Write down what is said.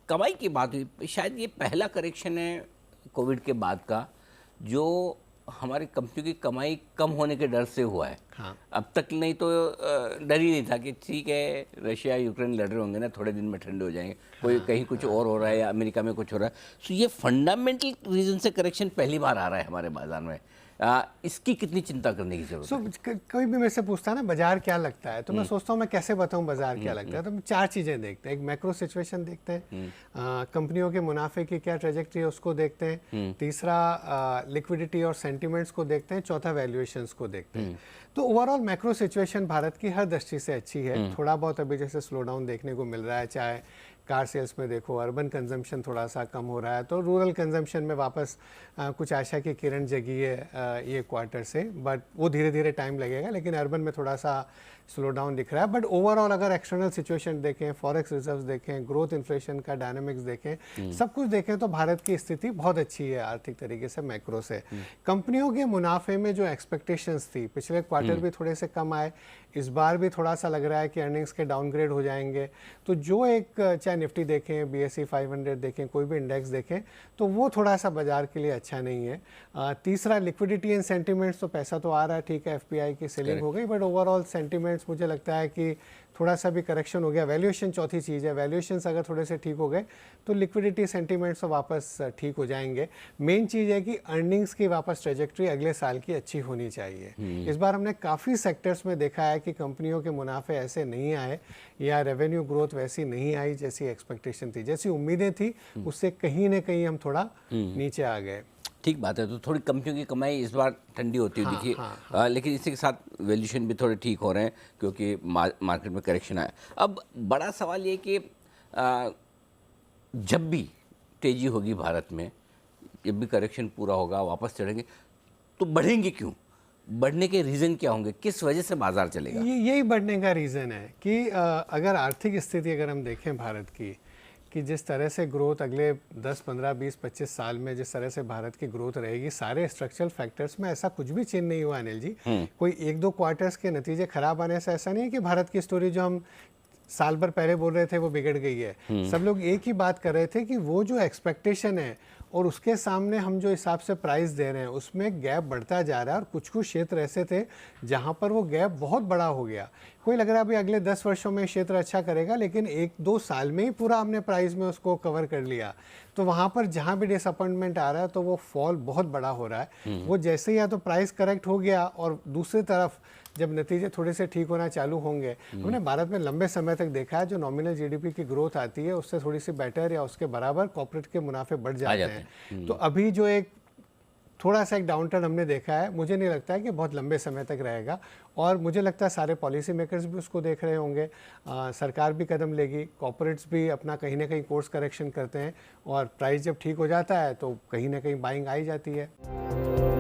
कमाई की बात हुई, शायद ये पहला करेक्शन है कोविड के बाद का जो हमारी कंपनियों की कमाई कम होने के डर से हुआ है। हाँ। अब तक नहीं तो डर ही नहीं था कि ठीक है रशिया यूक्रेन लड़ रहे होंगे ना, थोड़े दिन में ठंडे हो जाएंगे, कोई कहीं कुछ और हो रहा है या अमेरिका में कुछ हो रहा है। सो ये फंडामेंटल रीजन से करेक्शन पहली बार आ रहा है हमारे बाजार में। इसकी कितनी चिंता करने की जरूरत है? कोई भी मेरे से पूछता है ना बाजार क्या लगता है, तो मैं सोचता हूँ मैं कैसे बताऊँ बाजार क्या लगता है। तो हम चार चीज़ें देखते हैं। एक मैक्रो सिचुएशन देखते हैं, कंपनियों के मुनाफे की क्या ट्रेजेक्ट्री है उसको देखते हैं, तीसरा लिक्विडिटी और सेंटिमेंट्स को देखते हैं, चौथा वैल्यूएशंस को देखते हैं। तो ओवरऑल मैक्रो सिचुएशन भारत की हर दृष्टि से अच्छी है। थोड़ा बहुत अभी जैसे स्लो डाउन देखने को मिल रहा है, चाहे कार सेल्स में देखो, अर्बन कंजम्पशन थोड़ा सा कम हो रहा है, तो रूरल कंजम्पशन में वापस कुछ आशा की किरण जगी है ये क्वार्टर से, बट वो धीरे धीरे टाइम लगेगा। लेकिन अर्बन में थोड़ा सा स्लो डाउन दिख रहा है। बट ओवरऑल अगर एक्सटर्नल सिचुएशन देखें, फॉरेक्स रिजर्व्स देखें, ग्रोथ इन्फ्लेशन का डायनामिक्स देखें, सब कुछ देखें तो भारत की स्थिति बहुत अच्छी है आर्थिक तरीके से मैक्रो से। कंपनियों के मुनाफे में जो एक्सपेक्टेशंस थी, पिछले क्वार्टर भी थोड़े से कम आए, इस बार भी थोड़ा सा लग रहा है कि अर्निंग्स के डाउनग्रेड हो जाएंगे। तो जो एक चाहे निफ्टी देखें, BSE 500 देखें, कोई भी इंडेक्स देखें, तो वो थोड़ा सा बाजार के लिए अच्छा नहीं है। तीसरा लिक्विडिटी एंड सेंटिमेंट्स, तो पैसा तो आ रहा है, ठीक है, FPI की सेलिंग हो गई, बट ओवरऑल सेंटिमेंट्स मुझे लगता है कि थोड़ा सा भी करेक्शन हो गया। वैल्यूएशन चौथी चीज़ है, वैल्यूएशंस अगर थोड़े से ठीक हो गए तो लिक्विडिटी सेंटिमेंट्स तो वापस ठीक हो जाएंगे। मेन चीज़ है कि अर्निंग्स की वापस ट्रेजेक्ट्री अगले साल की अच्छी होनी चाहिए। इस बार हमने काफ़ी सेक्टर्स में देखा है कि कंपनियों के मुनाफे ऐसे नहीं आए या रेवेन्यू ग्रोथ वैसी नहीं आई जैसी एक्सपेक्टेशन थी, जैसी उम्मीदें थी, उससे कहीं ना कहीं हम थोड़ा नीचे आ गए। ठीक बात है। तो थोड़ी कंपनियों की कमाई इस बार ठंडी होती हुई दिखी, लेकिन इसी के साथ वैल्यूएशन भी थोड़े ठीक हो रहे हैं क्योंकि मार्केट में करेक्शन आया। अब बड़ा सवाल ये कि जब भी तेज़ी होगी भारत में, जब भी करेक्शन पूरा होगा, वापस चढ़ेंगे, तो बढ़ेंगे क्यों? बढ़ने के रीज़न क्या होंगे? किस वजह से बाजार चलेगा? यही बढ़ने का रीज़न है कि अगर आर्थिक स्थिति अगर हम देखें भारत की, कि जिस तरह से ग्रोथ अगले 10, 15, 20, 25 साल में जिस तरह से भारत की ग्रोथ रहेगी, सारे स्ट्रक्चरल फैक्टर्स में ऐसा कुछ भी चेंज नहीं हुआ अनिल जी। कोई एक दो क्वार्टर्स के नतीजे खराब आने से ऐसा नहीं है कि भारत की स्टोरी जो हम साल भर पहले बोल रहे थे वो बिगड़ गई है। सब लोग एक ही बात कर रहे थे कि वो जो एक्सपेक्टेशन है और उसके सामने हम जो हिसाब से प्राइस दे रहे हैं उसमें गैप बढ़ता जा रहा है। और कुछ कुछ क्षेत्र ऐसे थे जहां पर वो गैप बहुत बड़ा हो गया। कोई लग रहा है अभी अगले 10 वर्षों में क्षेत्र अच्छा करेगा, लेकिन 1-2 साल में ही पूरा हमने प्राइस में उसको कवर कर लिया। तो वहाँ पर जहाँ भी डिसअपॉइंटमेंट आ रहा है तो वो फॉल बहुत बड़ा हो रहा है। वो जैसे ही या तो प्राइस करेक्ट हो गया और दूसरी तरफ जब नतीजे थोड़े से ठीक होना चालू होंगे, हमने भारत में लंबे समय तक देखा है जो नॉमिनल GDP की ग्रोथ आती है उससे थोड़ी सी बेटर या उसके बराबर कॉर्पोरेट के मुनाफे बढ़ जाते हैं। तो अभी जो एक थोड़ा सा एक डाउन टर्न हमने देखा है, मुझे नहीं लगता है कि बहुत लंबे समय तक रहेगा। और मुझे लगता है सारे पॉलिसी मेकर्स भी उसको देख रहे होंगे, सरकार भी कदम लेगी, कॉर्पोरेट्स भी अपना कहीं ना कहीं कोर्स करेक्शन करते हैं और प्राइस जब ठीक हो जाता है तो कहीं ना कहीं बाइंग आई जाती है।